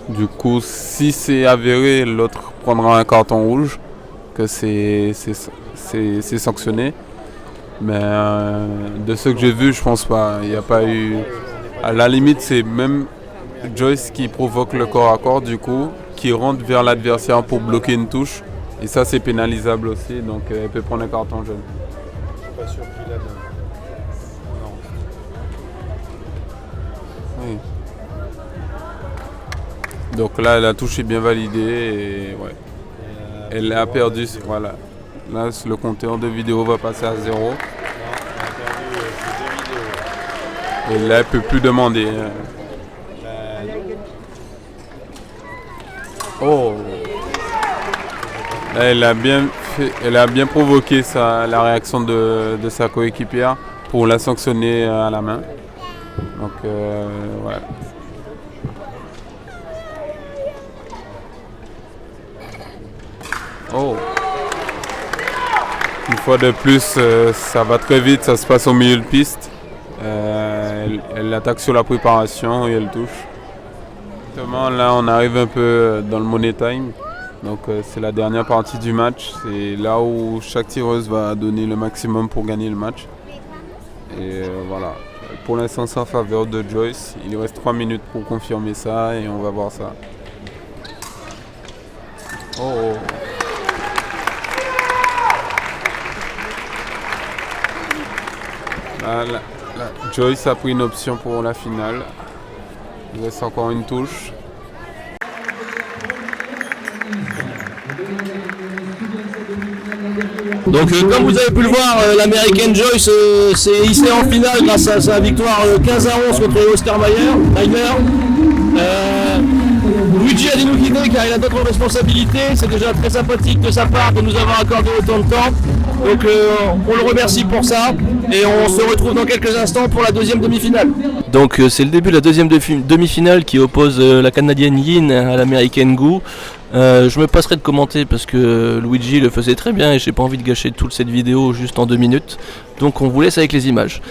Du coup, si c'est avéré, l'autre prendra un carton rouge, que c'est sanctionné. Mais de ce que j'ai vu, je pense pas. Il n'y a pas eu. À la limite, c'est même Joyce qui provoque le corps à corps, du coup, qui rentre vers l'adversaire pour bloquer une touche. Et ça, c'est pénalisable aussi, donc elle peut prendre un carton jaune. Je suis pas sûr qu'il a de... Non. Oui. Donc là, la touche est bien validée et ouais. Elle a perdu, voilà. Là, le compteur de vidéo va passer à 0. Non, elle a perdu ses 2 vidéos. Et là, elle ne peut plus demander. Oh! Là, elle a bien provoqué la réaction de sa coéquipière pour la sanctionner à la main. Donc, voilà. Oh! Une fois de plus, ça va très vite, ça se passe au milieu de piste. Elle attaque sur la préparation et elle touche. Justement, là, on arrive un peu dans le money time. Donc, c'est la dernière partie du match. C'est là où chaque tireuse va donner le maximum pour gagner le match. Et voilà. Pour l'instant, c'est en faveur de Joyce. Il lui reste 3 minutes pour confirmer ça et on va voir ça. Oh! Là, Joyce a pris une option pour la finale. Il reste encore une touche. Donc comme vous avez pu le voir, l'américaine Joyce s'est hissée en finale grâce à sa victoire 15-11 contre Ostermeyer. Luigi a dû nous quitter car il a d'autres responsabilités. C'est déjà très sympathique de sa part de nous avoir accordé autant de temps. Donc on le remercie pour ça. Et on se retrouve dans quelques instants pour la deuxième demi-finale. Donc c'est le début de la deuxième demi-finale qui oppose la Canadienne Yin à l'Américaine Gu. Je me passerai de commenter parce que Luigi le faisait très bien et j'ai pas envie de gâcher toute cette vidéo juste en 2 minutes. Donc on vous laisse avec les images.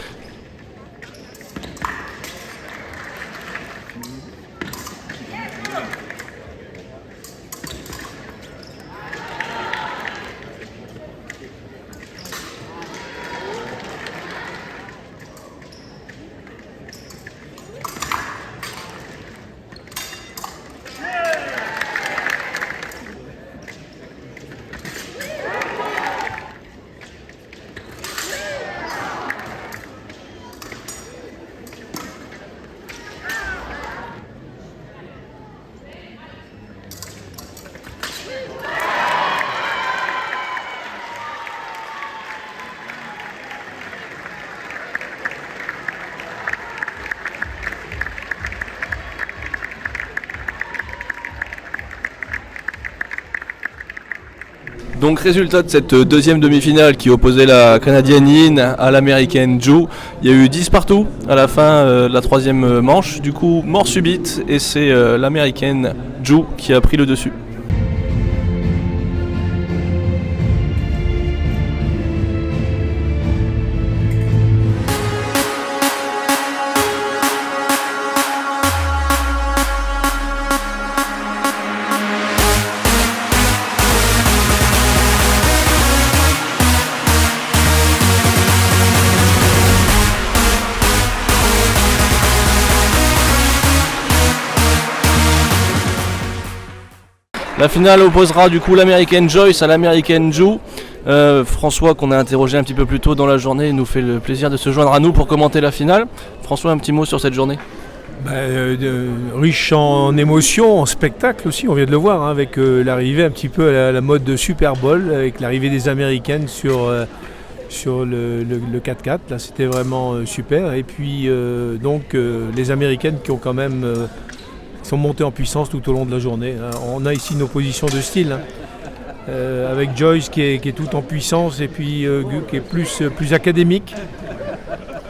Donc résultat de cette deuxième demi-finale qui opposait la Canadienne Yin à l'Américaine Ju, il y a eu 10 partout à la fin de la troisième manche, du coup mort subite et c'est l'Américaine Ju qui a pris le dessus. La finale opposera du coup l'Américaine Joyce à l'Américaine Ju. François, qu'on a interrogé un petit peu plus tôt dans la journée, nous fait le plaisir de se joindre à nous pour commenter la finale. François, un petit mot sur cette journée? Riche en émotions, en spectacle aussi, on vient de le voir, hein, avec l'arrivée un petit peu à la mode de Super Bowl, avec l'arrivée des Américaines sur le 4-4, là c'était vraiment super. Et puis les Américaines qui ont quand même sont montées en puissance tout au long de la journée. On a ici une opposition de style, hein, avec Joyce qui est tout en puissance et puis Gu qui est plus académique.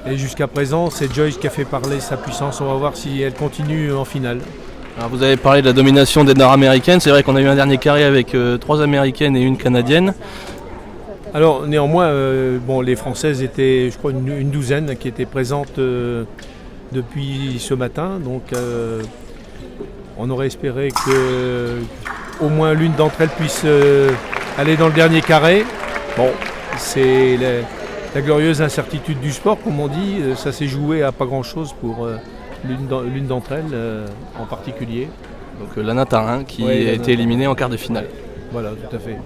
Et jusqu'à présent, c'est Joyce qui a fait parler sa puissance. On va voir si elle continue en finale. Alors vous avez parlé de la domination des Nord-Américaines. C'est vrai qu'on a eu un dernier carré avec 3 Américaines et une Canadienne. Alors néanmoins, les Françaises étaient, je crois, une douzaine qui étaient présentes depuis ce matin. Donc on aurait espéré qu'au moins l'une d'entre elles puisse aller dans le dernier carré. Bon, c'est la glorieuse incertitude du sport, comme on dit. Ça s'est joué à pas grand-chose pour l'une d'entre elles en particulier. Donc Lana Tarin qui a été éliminée en quart de finale. Voilà, tout à fait.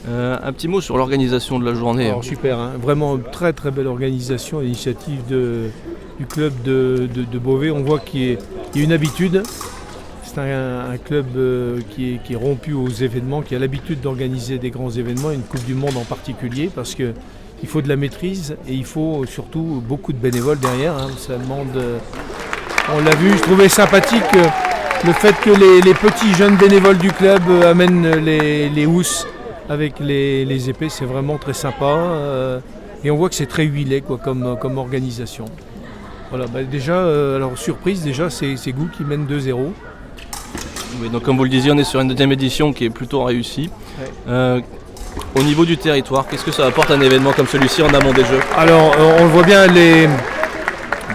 Un petit mot sur l'organisation de la journée. Alors, super, hein. Vraiment très très belle organisation, initiative du club de Beauvais. On voit qu'il y a une habitude. C'est un club qui est rompu aux événements, qui a l'habitude d'organiser des grands événements, une Coupe du Monde en particulier, parce qu'il faut de la maîtrise et il faut surtout beaucoup de bénévoles derrière. Hein. Ça demande, on l'a vu, je trouvais sympathique le fait que les petits jeunes bénévoles du club amènent les housses avec les épées, c'est vraiment très sympa. Et on voit que c'est très huilé quoi, comme organisation. Voilà, alors surprise, c'est Gu qui mène 2-0. Oui, donc comme vous le disiez, on est sur une deuxième édition qui est plutôt réussie. Ouais. Au niveau du territoire, qu'est-ce que ça apporte un événement comme celui-ci en amont des Jeux? Alors on le voit bien,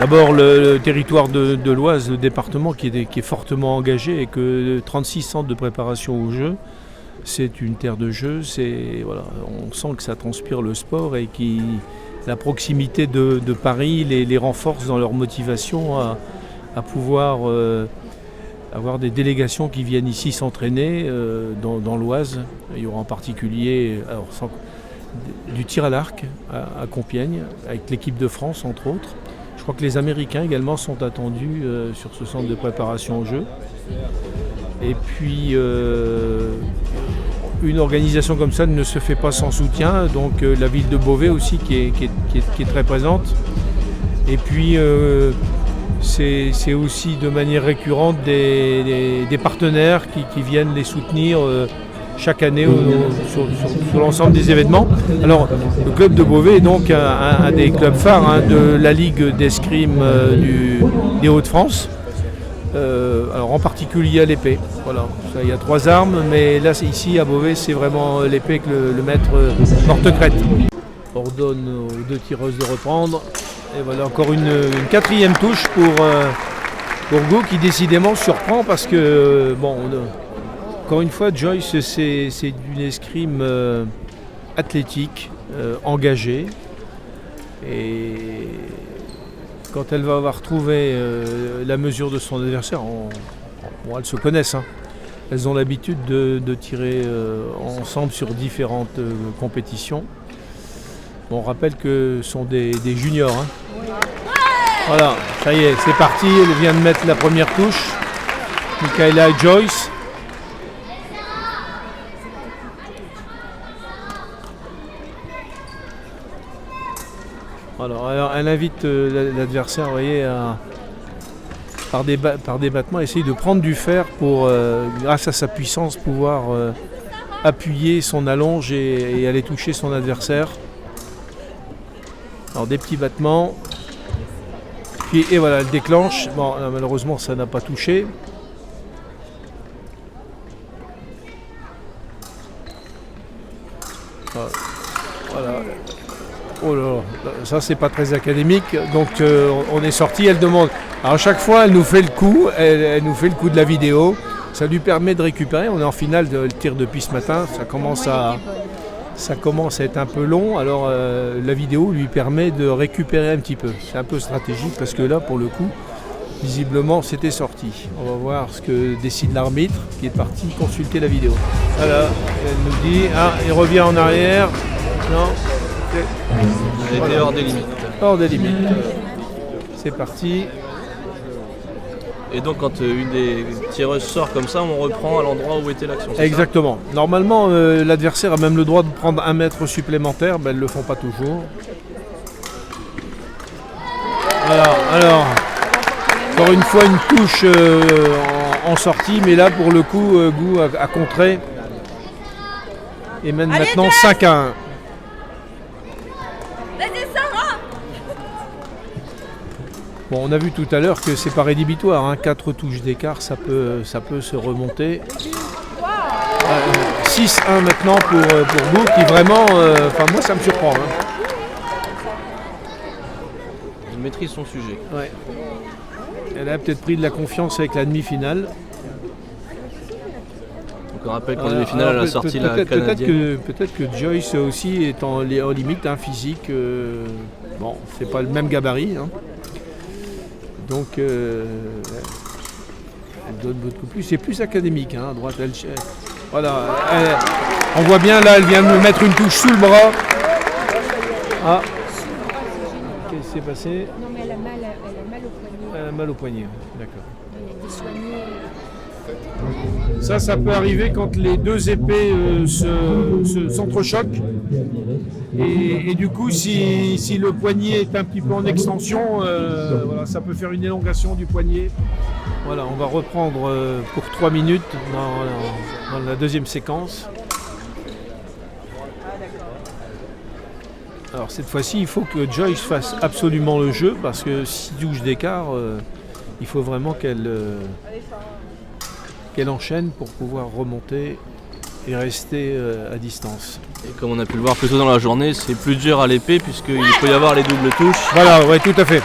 d'abord le territoire de l'Oise, le département qui est fortement engagé et que 36 centres de préparation aux Jeux. C'est une terre de jeu, on sent que ça transpire le sport et que la proximité de Paris les renforce dans leur motivation à pouvoir avoir des délégations qui viennent ici s'entraîner dans l'Oise. Il y aura en particulier du tir à l'arc à Compiègne, avec l'équipe de France entre autres. Je crois que les Américains également sont attendus sur ce centre de préparation aux Jeux. Et puis une organisation comme ça ne se fait pas sans soutien, donc la ville de Beauvais aussi qui est très présente. Et puis c'est aussi de manière récurrente des partenaires qui viennent les soutenir chaque année sur l'ensemble des événements. Alors, le club de Beauvais est donc un des clubs phares de la Ligue d'escrime des Hauts-de-France. Alors en particulier à l'épée. Voilà. Ça, il y a 3 armes, mais là ici à Beauvais, c'est vraiment l'épée que le maître porte-crête. On ordonne aux 2 tireuses de reprendre. Et voilà encore une 4e touche pour Go qui décidément surprend parce que encore une fois Joyce c'est d'une escrime athlétique, engagée, et quand elle va avoir trouvé la mesure de son adversaire, elles se connaissent, hein. Elles ont l'habitude de tirer ensemble sur différentes compétitions. On rappelle que ce sont des juniors, hein. Voilà, ça y est, c'est parti, elle vient de mettre la première touche. Michaela et Joyce. Alors elle invite l'adversaire, vous voyez, par des battements, à essayer de prendre du fer pour, grâce à sa puissance, pouvoir appuyer son allonge et aller toucher son adversaire. Alors des petits battements. Et voilà, elle déclenche. Bon, là, malheureusement, ça n'a pas touché. Voilà. Oh là, ça c'est pas très académique. Donc on est sorti, elle demande. Alors à chaque fois, elle nous fait le coup. Elle nous fait le coup de la vidéo. Ça lui permet de récupérer. On est en finale de tir depuis ce matin. Ça commence à être un peu long, alors la vidéo lui permet de récupérer un petit peu. C'est un peu stratégique parce que là, pour le coup, visiblement, c'était sorti. On va voir ce que décide l'arbitre qui est parti consulter la vidéo. Voilà, elle nous dit, il revient en arrière. Non, Elle était hors des limites. Hors des limites. C'est parti. Et donc quand une des tireuses sort comme ça, on reprend à l'endroit où était l'action. Exactement. Normalement, l'adversaire a même le droit de prendre 1 mètre supplémentaire, mais elles ne le font pas toujours. Voilà, alors, encore une fois une touche en sortie, mais là pour le coup, Gou a contré et mène maintenant 5-1. Bon, on a vu tout à l'heure que c'est pas rédhibitoire, hein. 4 touches d'écart, ça peut se remonter. 6-1 maintenant pour Gou, qui vraiment, moi ça me surprend, hein. Elle maîtrise son sujet. Ouais. Elle a peut-être pris de la confiance avec la demi-finale. Donc on rappelle qu'en demi-finale, elle a sorti la canadienne. Peut-être que Joyce aussi est en limite, hein, physique. Bon, c'est pas le même gabarit, hein. Donc, elle donne beaucoup plus. C'est plus académique, hein, à droite. Voilà. On voit bien, là, elle vient de me mettre une touche sous le bras. Ah. Qu'est-ce qui s'est passé? Non, mais elle a mal au poignet. Elle a mal au poignet, d'accord. Elle a été soignée. Ça peut arriver quand les 2 épées s'entrechoquent. Et du coup, si le poignet est un petit peu en extension, voilà, ça peut faire une élongation du poignet. Voilà, on va reprendre pour 3 minutes dans la deuxième séquence. Alors cette fois-ci, il faut que Joyce fasse absolument le jeu, parce que 6 touches d'écart, il faut vraiment qu'elle enchaîne pour pouvoir remonter et rester à distance. Et comme on a pu le voir plus tôt dans la journée, c'est plus dur à l'épée puisqu'il peut y avoir les doubles touches. Voilà, ouais, tout à fait.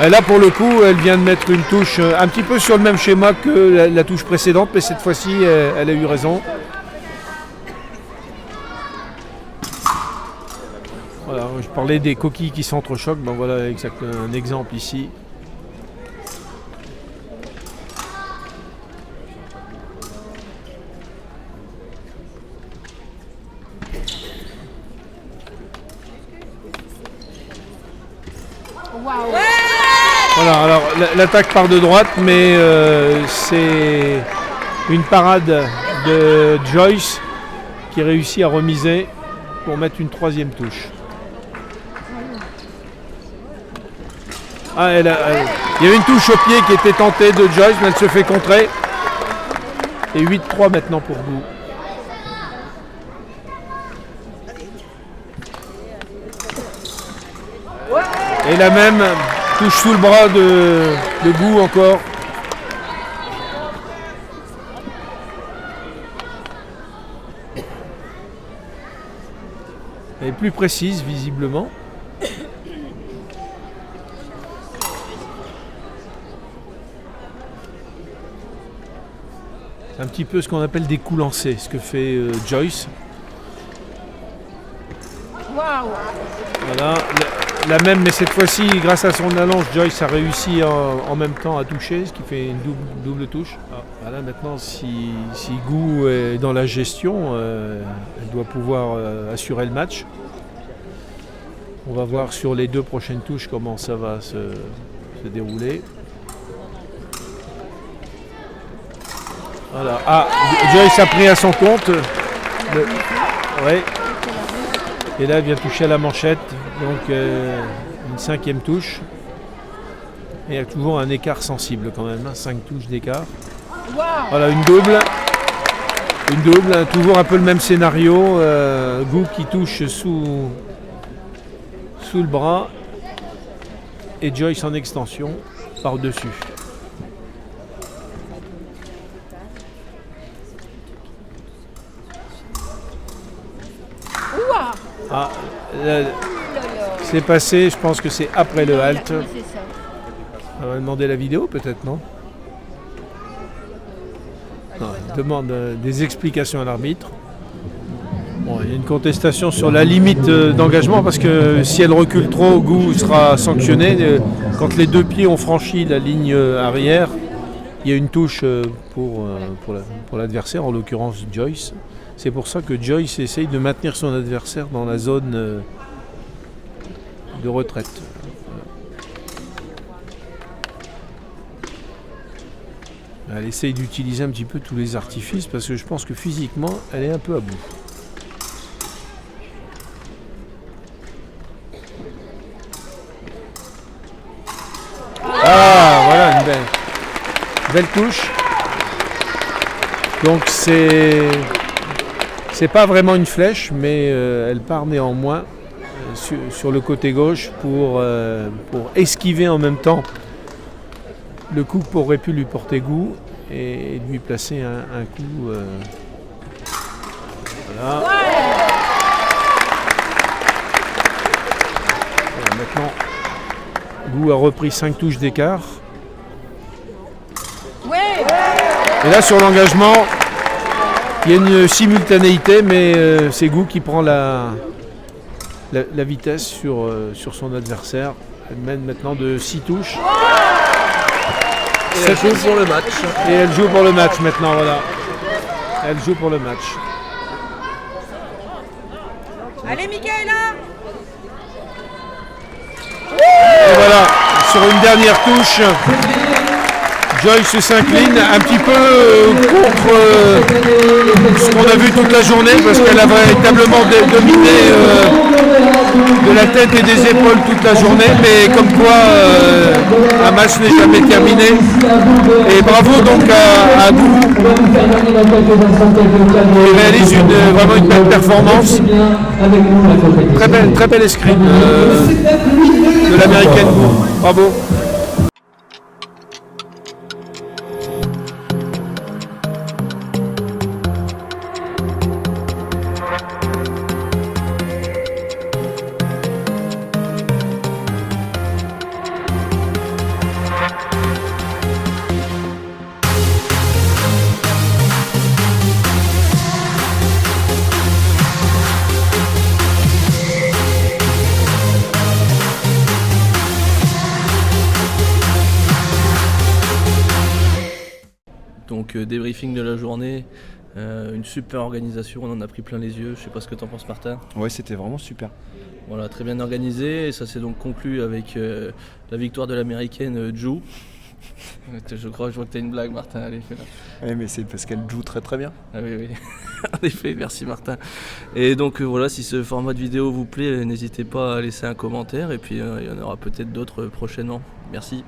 Et là pour le coup, elle vient de mettre une touche un petit peu sur le même schéma que la touche précédente, mais cette fois-ci, elle a eu raison. Voilà, je parlais des coquilles qui s'entrechoquent, ben voilà un exemple ici. Voilà, alors l'attaque part de droite, mais c'est une parade de Joyce qui réussit à remiser pour mettre une 3e touche. Il y avait une touche au pied qui était tentée de Joyce, mais elle se fait contrer. Et 8-3 maintenant pour Gou. Et la même touche sous le bras de Gou encore. Elle est plus précise visiblement. Un petit peu ce qu'on appelle des coups lancés, ce que fait Joyce. Voilà, la même, mais cette fois-ci, grâce à son allonge, Joyce a réussi en même temps à toucher, ce qui fait une double touche. Voilà, maintenant, si Gou est dans la gestion, elle doit pouvoir assurer le match. On va voir sur les 2 prochaines touches comment ça va se dérouler. Voilà. Ah, Joyce a pris à son compte. Ouais. Et là, elle vient toucher à la manchette. Donc, une 5e touche. Et il y a toujours un écart sensible quand même. 5 touches d'écart. Voilà, une double. Une double. Toujours un peu le même scénario. Gou qui touche sous le bras. Et Joyce en extension par-dessus. Ah, c'est passé, je pense que c'est après le halt. On va demander la vidéo peut-être, non? Non, il demande des explications à l'arbitre. Bon, il y a une contestation sur la limite d'engagement parce que si elle recule trop, Gou sera sanctionné. Quand les 2 pieds ont franchi la ligne arrière, il y a une touche pour l'adversaire, en l'occurrence Joyce. C'est pour ça que Joyce essaye de maintenir son adversaire dans la zone de retraite. Elle essaye d'utiliser un petit peu tous les artifices parce que je pense que physiquement, elle est un peu à bout. Ah, voilà une belle touche. Donc c'est pas vraiment une flèche, mais elle part néanmoins sur le côté gauche pour esquiver en même temps le coup qu'aurait pu lui porter Gou et lui placer un coup. Voilà. Voilà, maintenant, Gou a repris 5 touches d'écart. Et là, sur l'engagement, il y a une simultanéité, mais c'est Gou qui prend la vitesse sur son adversaire. Elle mène maintenant de 6 touches. Et elle joue pour le match. Et elle joue pour le match maintenant, voilà. Elle joue pour le match. Allez, Michaela! Et voilà, sur une dernière touche, Joyce s'incline un petit peu contre ce qu'on a vu toute la journée parce qu'elle a véritablement dominé de la tête et des épaules toute la journée, mais comme quoi un match n'est jamais terminé. Et bravo donc à Gou qui réalise vraiment une belle performance. Très belle escrime de l'américaine Gou. Bravo. Donc débriefing de la journée, une super organisation, on en a pris plein les yeux. Je sais pas ce que t'en penses, Martin. Ouais, c'était vraiment super. Voilà, très bien organisé, et ça s'est donc conclu avec la victoire de l'américaine Ju. Je vois que tu as une blague, Martin, allez, fais-la. Oui, mais c'est parce qu'elle joue très très bien. Ah oui, en effet, merci Martin. Et donc voilà, si ce format de vidéo vous plaît, n'hésitez pas à laisser un commentaire, et puis il y en aura peut-être d'autres prochainement. Merci.